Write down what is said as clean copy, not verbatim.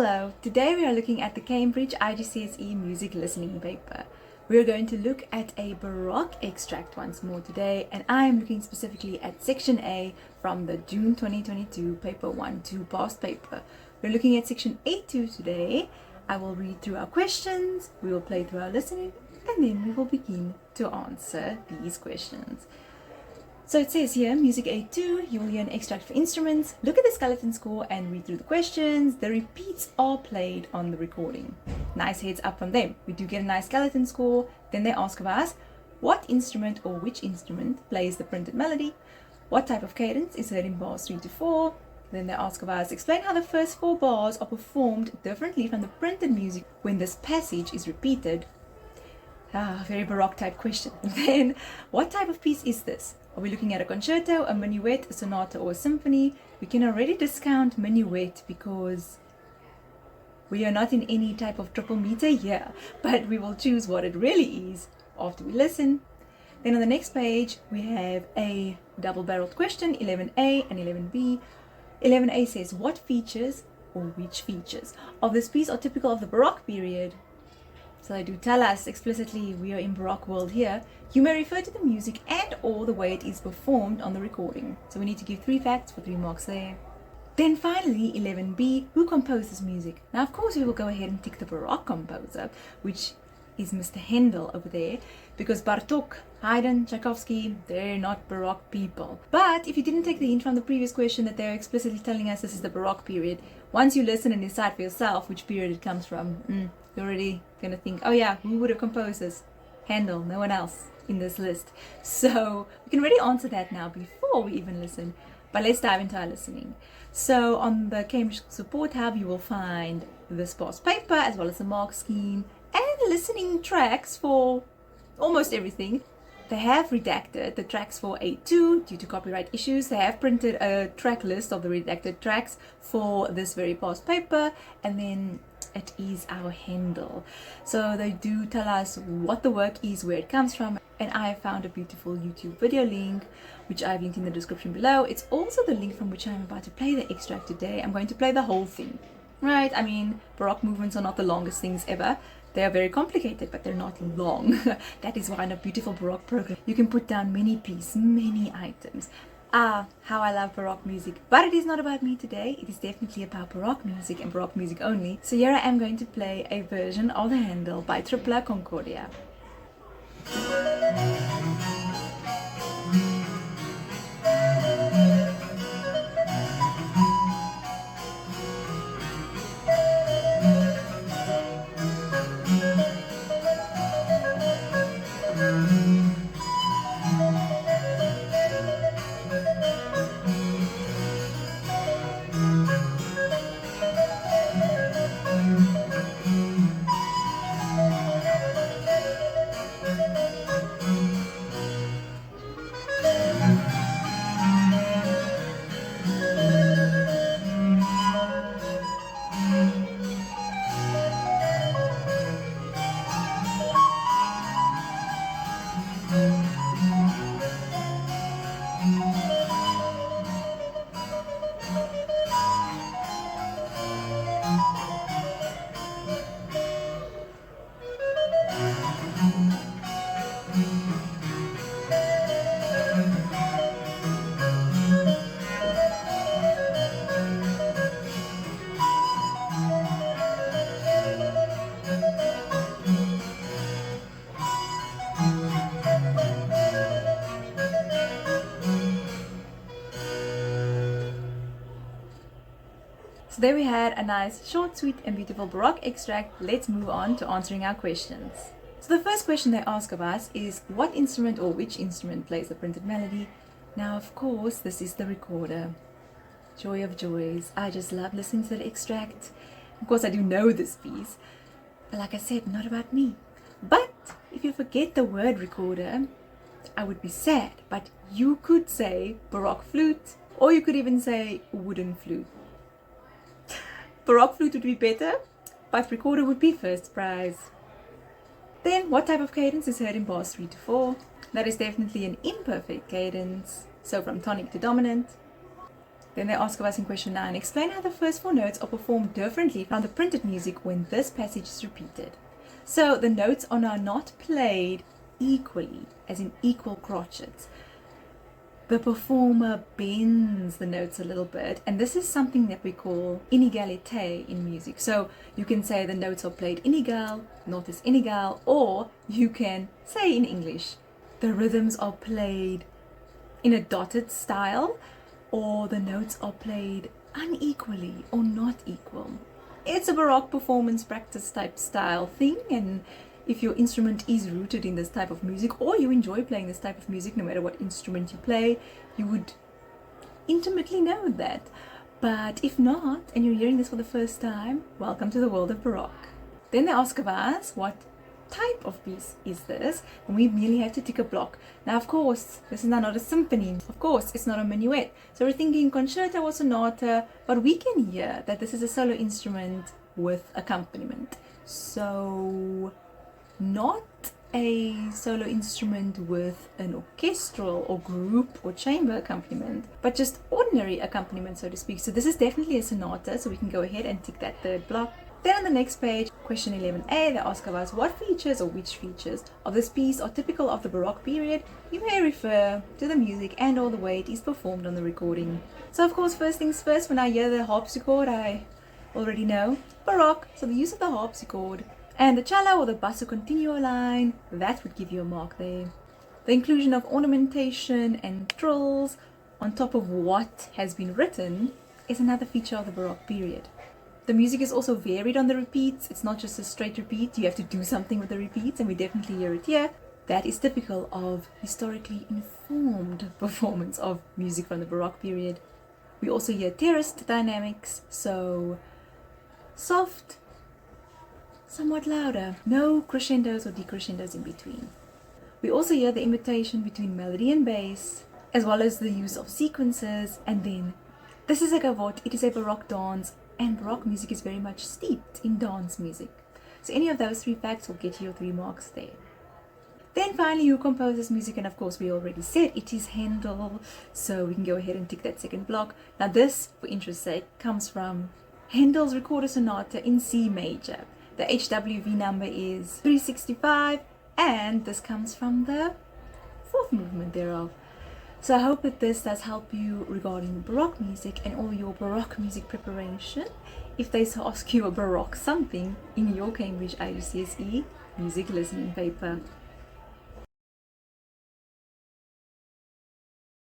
Hello, today we are looking at the Cambridge IGCSE music listening paper. We are going to look at a Baroque extract once more today, and I am looking specifically at section A from the June 2022 paper 1-2 past paper. We're looking at section A2 today. I will read through our questions, we will play through our listening, and then we will begin to answer these questions. So it says here, Music A2, you will hear an extract for instruments, look at the skeleton score and read through the questions. The repeats are played on the recording. Nice heads up from them. We do get a nice skeleton score. Then they ask of us, what instrument or which instrument plays the printed melody? What type of cadence is heard in bars 3 to 4? Then they ask of us, explain how the first 4 bars are performed differently from the printed music when this passage is repeated. Very Baroque type question. Then, what type of piece is this? Are we looking at a concerto, a minuet, a sonata, or a symphony? We can already discount minuet because we are not in any type of triple meter here, but we will choose what it really is after we listen. Then on the next page, we have a double-barreled question, 11A and 11B. 11A says, what features or which features of this piece are typical of the Baroque period? So they do tell us explicitly we are in Baroque world here. You may refer to the music and or the way it is performed on the recording. So we need to give 3 facts for 3 marks there. Then finally 11B, who composed this music? Now of course we will go ahead and tick the Baroque composer, which is Mr. Handel over there, because Bartók, Haydn, Tchaikovsky, they're not Baroque people. But if you didn't take the hint from the previous question that they're explicitly telling us this is the Baroque period, once you listen and decide for yourself which period it comes from, you're already going to think, oh yeah, who would have composed this? Handel, no one else in this list. So we can already answer that now before we even listen. But let's dive into our listening. So on the Cambridge Support Hub, you will find this past paper as well as the mark scheme and listening tracks for almost everything. They have redacted the tracks for A2 due to copyright issues. They have printed a track list of the redacted tracks for this very past paper, and then it is our Handel. So they do tell us what the work is, where it comes from, and I have found a beautiful YouTube video link which I've linked in the description below. It's also the link from which I'm about to play the extract today. I'm going to play the whole thing. Right, I mean, Baroque movements are not the longest things ever. They are very complicated, but they're not long. That is why in a beautiful Baroque program you can put down many pieces, many items. How I love Baroque music. But it is not about me today. It is definitely about Baroque music and Baroque music only. So here I am going to play a version of the Handel by Tripla Concordia. So there we had a nice, short, sweet and beautiful Baroque extract. Let's move on to answering our questions. So the first question they ask of us is, what instrument or which instrument plays the printed melody? Now of course this is the recorder. Joy of joys. I just love listening to that extract. Of course I do know this piece, but like I said, not about me. But if you forget the word recorder, I would be sad. But you could say Baroque flute, or you could even say wooden flute. Baroque flute would be better, but recorder would be first prize. Then, what type of cadence is heard in bars 3 to 4? That is definitely an imperfect cadence, so from tonic to dominant. Then they ask of us in question 9, explain how the first 4 notes are performed differently from the printed music when this passage is repeated. So the notes are now not played equally, as in equal crotchets. The performer bends the notes a little bit, and this is something that we call inégalité in music. So you can say the notes are played inégal, notas inégal, or you can say in English, the rhythms are played in a dotted style, or the notes are played unequally or not equal. It's a Baroque performance practice type style thing, and if your instrument is rooted in this type of music, or you enjoy playing this type of music, no matter what instrument you play, you would intimately know that. But if not, and you're hearing this for the first time, welcome to the world of Baroque. Then they ask of us, what type of piece is this? And we merely have to tick a block. Now, of course, this is not a symphony. Of course, it's not a minuet. So we're thinking concerto or sonata, but we can hear that this is a solo instrument with accompaniment. So not a solo instrument with an orchestral or group or chamber accompaniment, but just ordinary accompaniment, so to speak. So this is definitely a sonata, so we can go ahead and tick that third block. Then on the next page, question 11a, they ask of us what features or which features of this piece are typical of the Baroque period. You may refer to the music and or the way it is performed on the recording. So of course, first things first, when I hear the harpsichord, I already know Baroque, so the use of the harpsichord. And the cello or the basso continuo line, that would give you a mark there. The inclusion of ornamentation and trills on top of what has been written is another feature of the Baroque period. The music is also varied on the repeats. It's not just a straight repeat. You have to do something with the repeats, and we definitely hear it here. That is typical of historically informed performance of music from the Baroque period. We also hear terraced dynamics, so soft, somewhat louder, no crescendos or decrescendos in between. We also hear the imitation between melody and bass, as well as the use of sequences, and then this is a gavotte, it is a Baroque dance, and Baroque music is very much steeped in dance music. So any of those 3 facts will get you your 3 marks there. Then finally, who composes music? And of course, we already said it is Handel, so we can go ahead and tick that second block. Now this, for interest's sake, comes from Handel's Recorder Sonata in C major. The HWV number is 365, and this comes from the 4th movement thereof. So I hope that this does help you regarding Baroque music and all your Baroque music preparation. If they ask you a Baroque something in your Cambridge IGCSE music listening paper.